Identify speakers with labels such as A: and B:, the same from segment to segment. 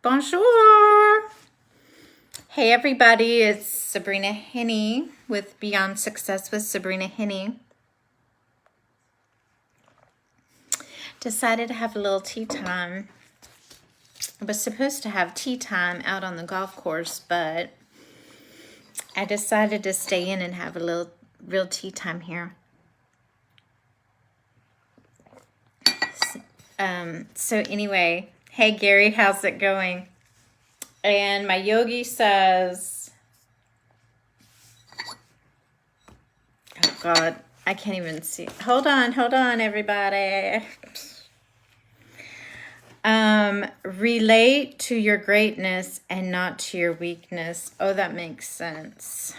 A: Bonjour. Hey everybody, it's Sabrina Henney with Beyond Success with Sabrina Henney. Decided to have a little tea time. I was supposed to have tea time out on the golf course, but I decided to stay in and have a little real tea time here. So anyway, hey Gary, how's it going? And my yogi says, oh God, I can't even see. Hold on, everybody. Relate to your greatness and not to your weakness. Oh, that makes sense.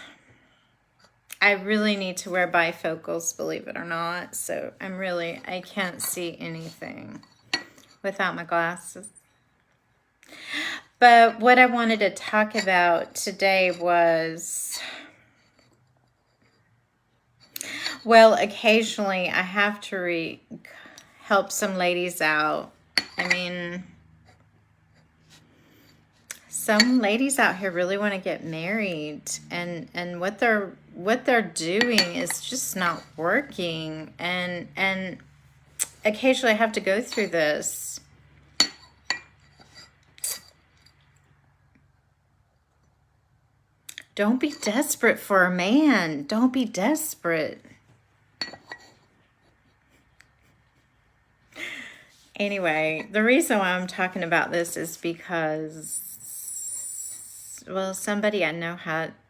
A: I really need to wear bifocals, believe it or not. So I can't see anything without my glasses. But what I wanted to talk about today was, well, occasionally I have to help some ladies out. I mean, some ladies out here really want to get married, and what they're doing is just not working, and occasionally I have to go through this. Don't be desperate for a man. Don't be desperate. Anyway, the reason why I'm talking about this is because, well, somebody I know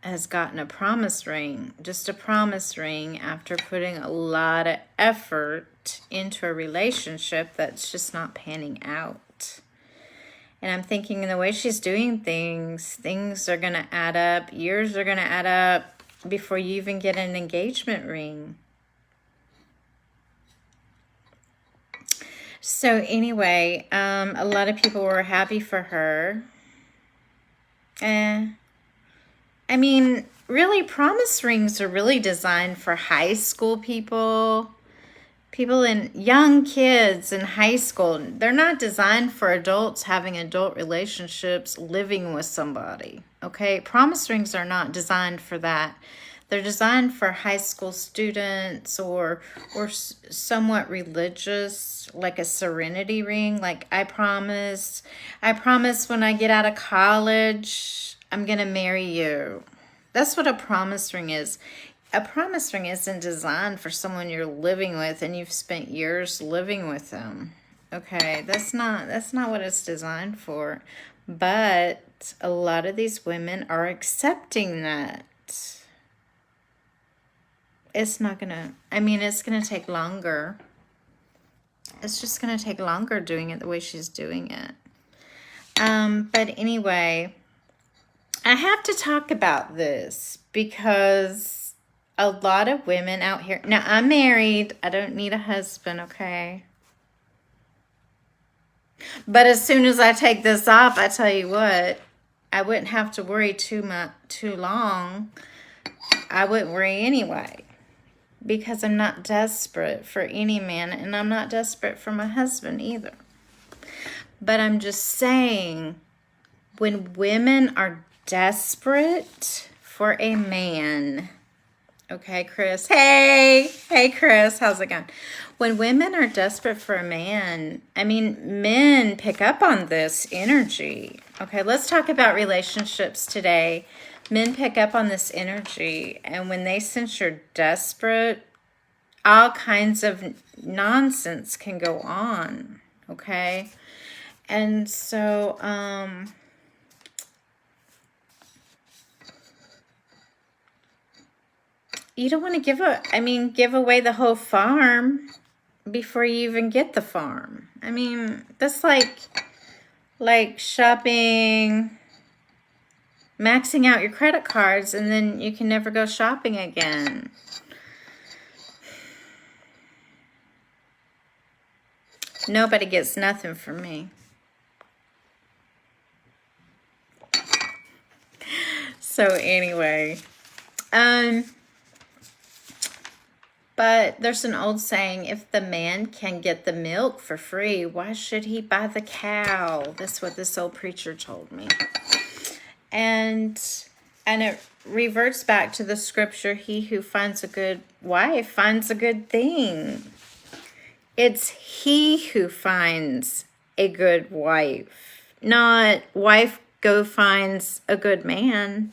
A: has gotten a promise ring, just a promise ring, after putting a lot of effort into a relationship that's just not panning out. And I'm thinking, the way she's doing things are going to add up. Years are going to add up before you even get an engagement ring. So anyway, a lot of people were happy for her. I mean, really, promise rings are really designed for high school people in young kids in high school. They're not designed for adults having adult relationships, living with somebody. Okay, promise rings are not designed for that. They're designed for high school students or somewhat religious, like a serenity ring. Like, I promise when I get out of college, I'm gonna marry you. That's what a promise ring is. A promise ring isn't designed for someone you're living with and you've spent years living with them. Okay, that's not what it's designed for. But a lot of these women are accepting that. It's gonna take longer. It's just gonna take longer doing it the way she's doing it. But anyway, I have to talk about this because a lot of women out here, now I'm married, I don't need a husband, okay? But as soon as I take this off, I tell you what, I wouldn't have to worry too long. I wouldn't worry anyway, because I'm not desperate for any man, and I'm not desperate for my husband either. But I'm just saying, when women are desperate for a man, okay, Chris. Hey, Chris. How's it going? When women are desperate for a man, I mean, men pick up on this energy. Okay, let's talk about relationships today. Men pick up on this energy, and when they sense you're desperate, all kinds of nonsense can go on. Okay, and so, you don't want to give away the whole farm before you even get the farm. I mean, that's like shopping, maxing out your credit cards, and then you can never go shopping again. Nobody gets nothing from me. So anyway, But there's an old saying, if the man can get the milk for free, why should he buy the cow? That's what this old preacher told me. And it reverts back to the scripture, he who finds a good wife finds a good thing. It's he who finds a good wife, not wife go finds a good man.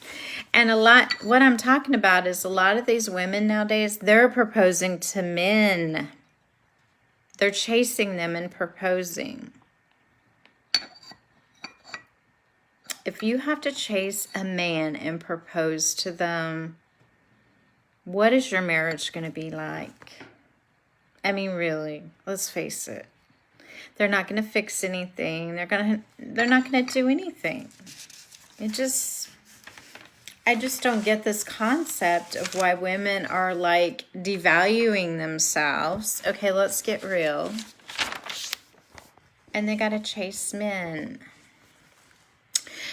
A: And what I'm talking about is a lot of these women nowadays, they're proposing to men. They're chasing them and proposing. If you have to chase a man and propose to them, what is your marriage going to be like? I mean, really, let's face it. They're not going to fix anything. They're not going to do anything. I just don't get this concept of why women are like devaluing themselves. Okay, let's get real. And they got to chase men.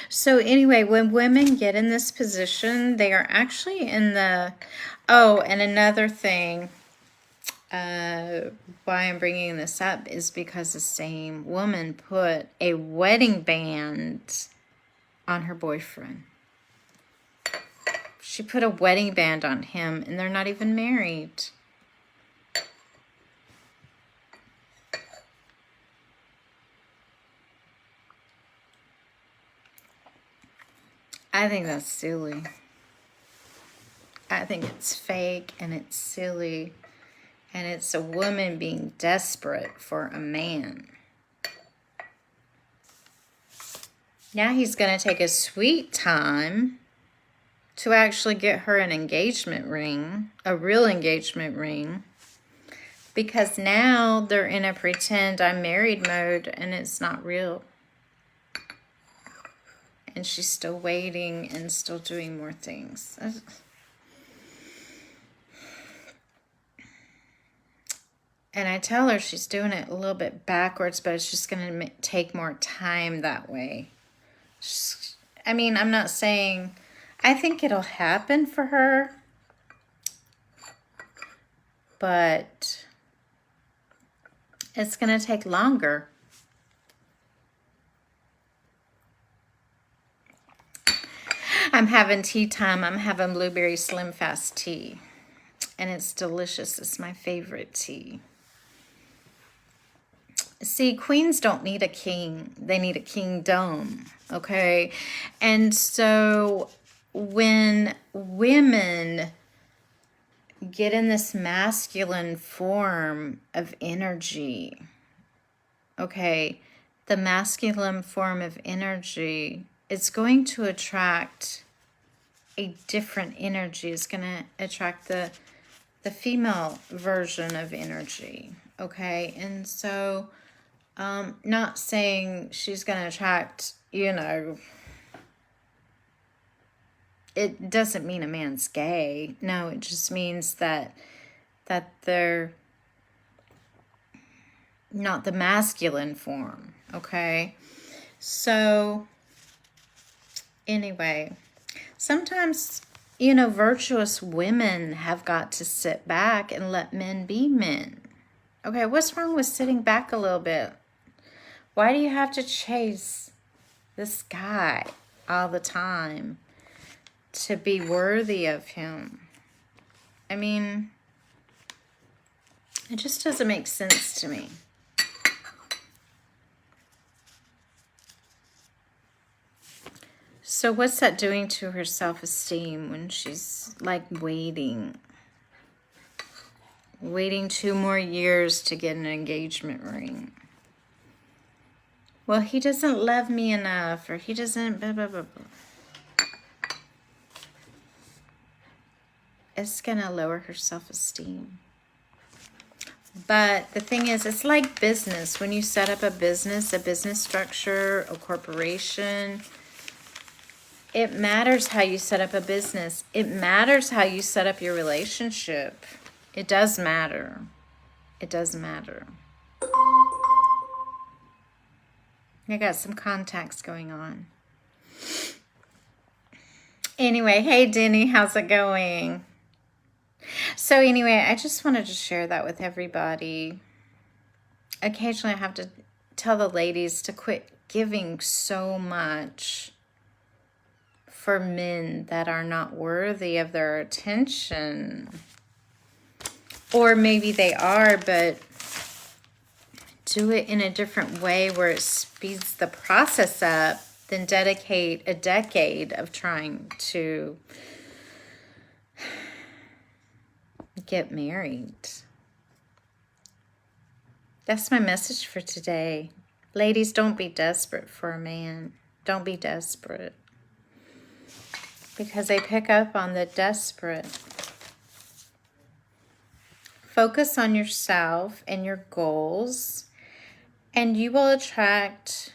A: So anyway, when women get in this position, they are actually in the... Oh, and another thing... why I'm bringing this up is because the same woman put a wedding band on her boyfriend. She put a wedding band on him, and they're not even married. I think that's silly. I think it's fake and it's silly. And it's a woman being desperate for a man. Now he's going to take a sweet time to actually get her an engagement ring, a real engagement ring. Because now they're in a pretend I'm married mode and it's not real. And she's still waiting and still doing more things. And I tell her she's doing it a little bit backwards, but it's just going to take more time that way. I mean, I'm not saying... I think it'll happen for her. But it's going to take longer. I'm having tea time. I'm having blueberry Slim Fast tea. And it's delicious. It's my favorite tea. See, queens don't need a king. They need a kingdom, okay? And so when women get in this masculine form of energy, okay, the masculine form of energy, it's going to attract a different energy. It's going to attract the female version of energy, okay? And so... not saying she's going to attract, you know, it doesn't mean a man's gay. No, it just means that they're not the masculine form, okay? So, anyway, sometimes, you know, virtuous women have got to sit back and let men be men. Okay, what's wrong with sitting back a little bit? Why do you have to chase this guy all the time to be worthy of him? I mean, it just doesn't make sense to me. So what's that doing to her self-esteem when she's like waiting 2 more years to get an engagement ring? Well, he doesn't love me enough, or he doesn't blah, blah, blah, blah. It's going to lower her self-esteem. But the thing is, it's like business. When you set up a business structure, a corporation, it matters how you set up a business. It matters how you set up your relationship. It does matter. It does matter. I got some contacts going on. Anyway, hey Denny, how's it going? So anyway, I just wanted to share that with everybody. Occasionally I have to tell the ladies to quit giving so much for men that are not worthy of their attention. Or maybe they are, but do it in a different way where it speeds the process up than dedicate a decade of trying to get married. That's my message for today. Ladies, don't be desperate for a man. Don't be desperate. Because they pick up on the desperate. Focus on yourself and your goals, and you will attract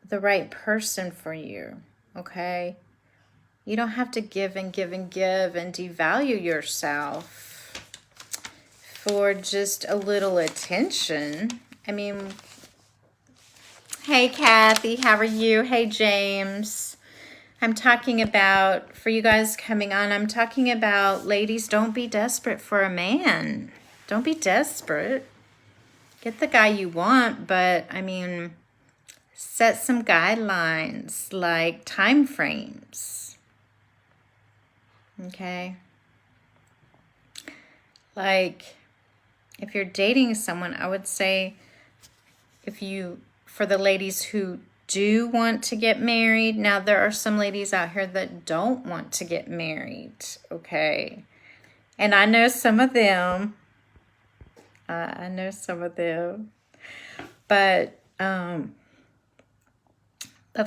A: the right person for you, okay? You don't have to give and give and give and devalue yourself for just a little attention. I mean, hey Kathy, how are you? Hey James. I'm talking about, for you guys coming on, I'm talking about, ladies, don't be desperate for a man. Don't be desperate. Get the guy you want, but I mean, set some guidelines like time frames. Okay? Like, if you're dating someone, I would say, for the ladies who do want to get married, now there are some ladies out here that don't want to get married, okay? And I know some of them, but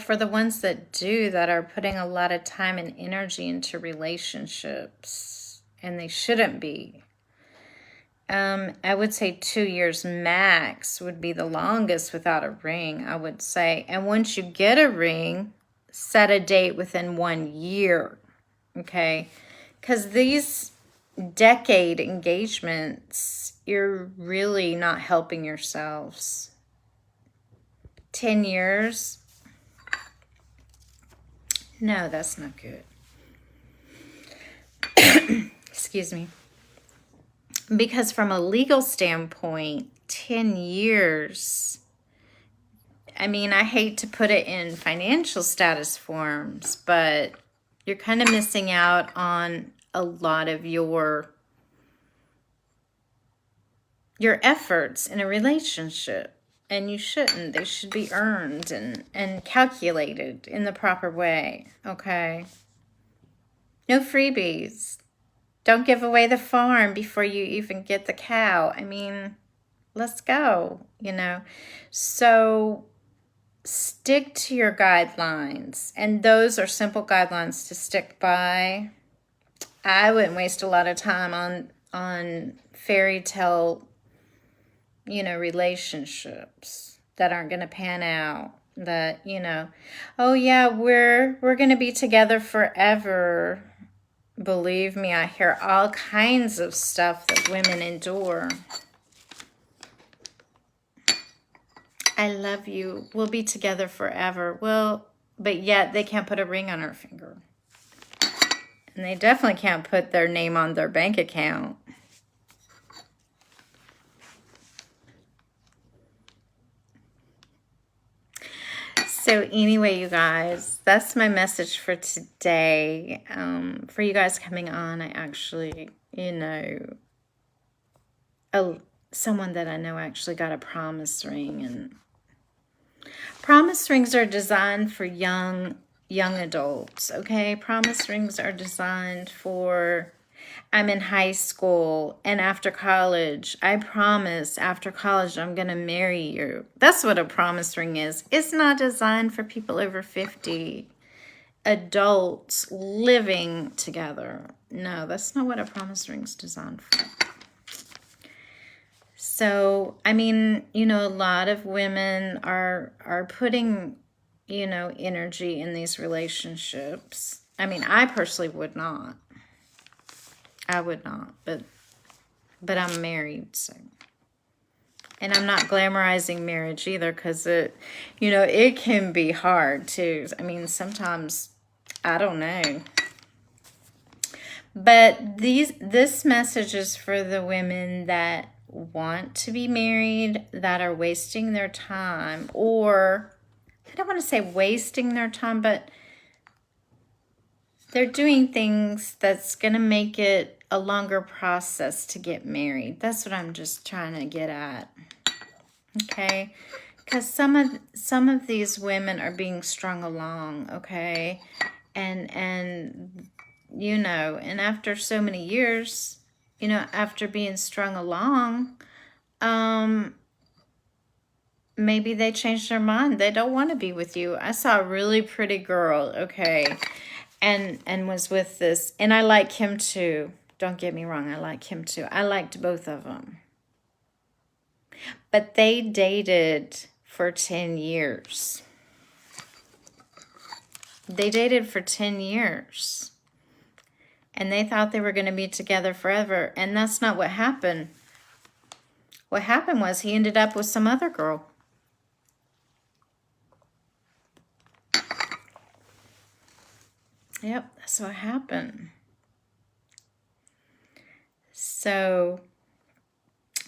A: for the ones that do, that are putting a lot of time and energy into relationships, and they shouldn't be, I would say 2 years max would be the longest without a ring, I would say. And once you get a ring, set a date within 1 year, okay? Because these decade engagements, you're really not helping yourselves. 10 years, no, that's not good. Excuse me. Because from a legal standpoint, 10 years, I mean, I hate to put it in financial status forms, but you're kind of missing out on a lot of your efforts in a relationship. And you shouldn't. They should be earned and calculated in the proper way, okay? No freebies. Don't give away the farm before you even get the cow. I mean, let's go, you know. So stick to your guidelines. And those are simple guidelines to stick by. I wouldn't waste a lot of time on fairy tale, you know, relationships that aren't going to pan out. That, you know, oh yeah, we're going to be together forever. Believe me, I hear all kinds of stuff that women endure. I love you. We'll be together forever. Well, but yet they can't put a ring on her finger. And they definitely can't put their name on their bank account. So anyway, you guys, that's my message for today. For you guys coming on, I actually, you know, someone that I know actually got a promise ring. And promise rings are designed for young adults, okay? Promise rings are designed for, I'm in high school and after college, I promise after college I'm going to marry you. That's what a promise ring is. It's not designed for people over 50, adults living together. No, that's not what a promise ring is designed for. So, I mean, you know, a lot of women are putting, you know, energy in these relationships. I mean, I personally would not. I would not, but I'm married, so. And I'm not glamorizing marriage either, because it, you know, it can be hard too. I mean, sometimes, I don't know. But this message is for the women that want to be married, that are wasting their time, or I don't want to say wasting their time, but they're doing things that's going to make it a longer process to get married. That's what I'm just trying to get at. Okay? Because some of these women are being strung along, okay? And you know, and after so many years, you know, after being strung along, maybe they changed their mind. They don't want to be with you. I saw a really pretty girl, okay, and was with this, and I like him too. Don't get me wrong, I like him too. I liked both of them. But they dated for 10 years. They dated for 10 years. And they thought they were going to be together forever. And that's not what happened. What happened was he ended up with some other girl. Yep, that's what happened. So,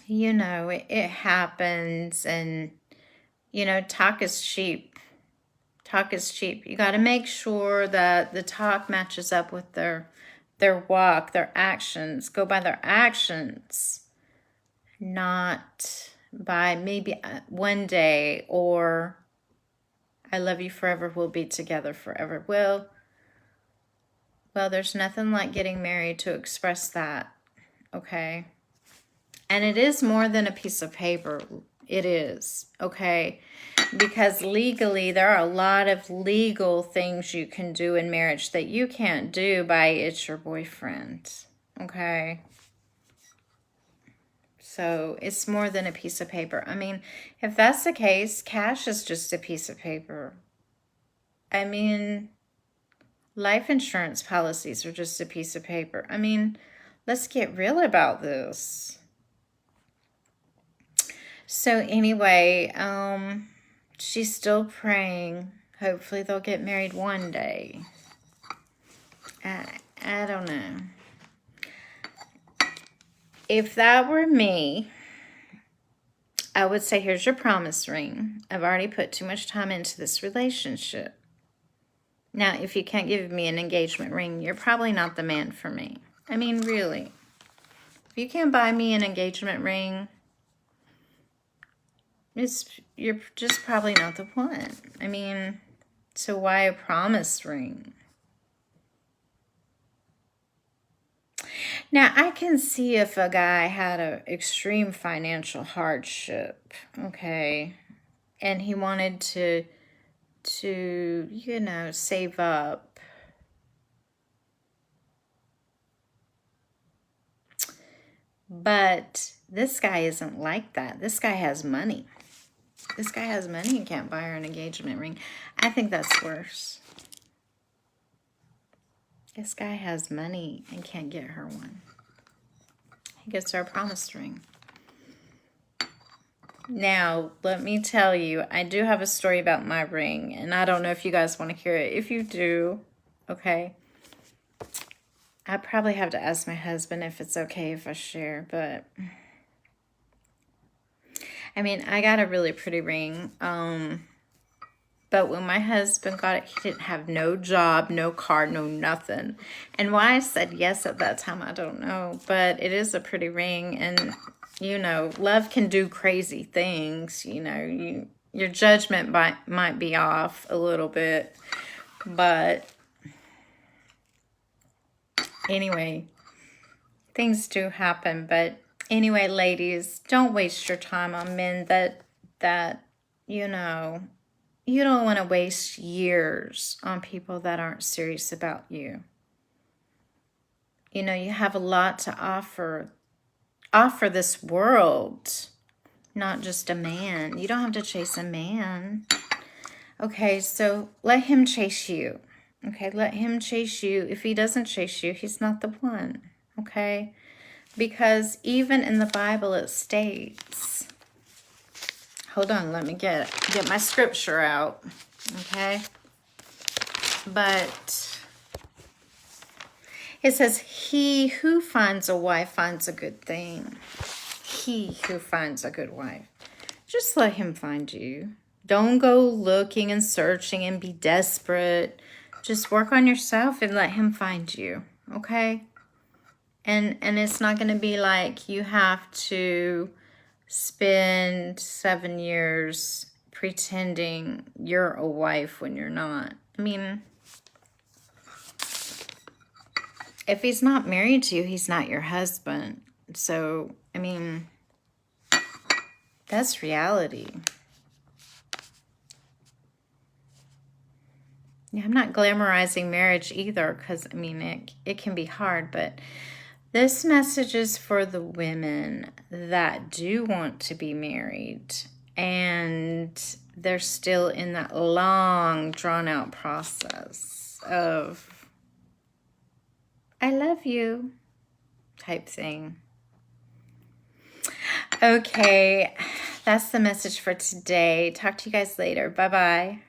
A: you know, it happens. And, you know, talk is cheap. Talk is cheap. You got to make sure that the talk matches up with their walk, their actions. Go by their actions, not by maybe one day or I love you forever, we'll be together forever. Well, there's nothing like getting married to express that, okay? And it is more than a piece of paper. It is, okay? Because legally, there are a lot of legal things you can do in marriage that you can't do by it's your boyfriend, okay? So it's more than a piece of paper. I mean, if that's the case, cash is just a piece of paper. I mean, life insurance policies are just a piece of paper. I mean, let's get real about this. So anyway, she's still praying. Hopefully they'll get married one day. I don't know. If that were me, I would say, here's your promise ring. I've already put too much time into this relationship. Now, if you can't give me an engagement ring, you're probably not the man for me. I mean, really. If you can't buy me an engagement ring, you're just probably not the one. I mean, so why a promise ring? Now, I can see if a guy had an extreme financial hardship, okay, and he wanted to, you know, save up. But this guy isn't like that. This guy has money. This guy has money and can't buy her an engagement ring. I think that's worse. This guy has money and can't get her one. He gets her a promise ring. Now, let me tell you, I do have a story about my ring, and I don't know if you guys want to hear it. If you do, okay, I probably have to ask my husband if it's okay if I share, but I mean, I got a really pretty ring, but when my husband got it, he didn't have no job, no car, no nothing. And why I said yes at that time, I don't know. But it is a pretty ring. And, you know, love can do crazy things. You know, your judgment might be off a little bit. But anyway, things do happen. But anyway, ladies, don't waste your time on men that you know, you don't want to waste years on people that aren't serious about you. You know, you have a lot to offer this world, not just a man. You don't have to chase a man. Okay, so let him chase you. Okay, let him chase you. If he doesn't chase you, he's not the one. Okay? Because even in the Bible it states, hold on, let me get my scripture out, okay? But It says, he who finds a wife finds a good thing. He who finds a good wife. Just let him find you. Don't go looking and searching and be desperate. Just work on yourself and let him find you, okay? And it's not going to be like you have to spend 7 years pretending you're a wife when you're not. I mean, if he's not married to you, he's not your husband. So, I mean, that's reality. Yeah, I'm not glamorizing marriage either, because, I mean, it can be hard, but this message is for the women that do want to be married and they're still in that long, drawn-out process of I love you type thing. Okay, that's the message for today. Talk to you guys later. Bye-bye.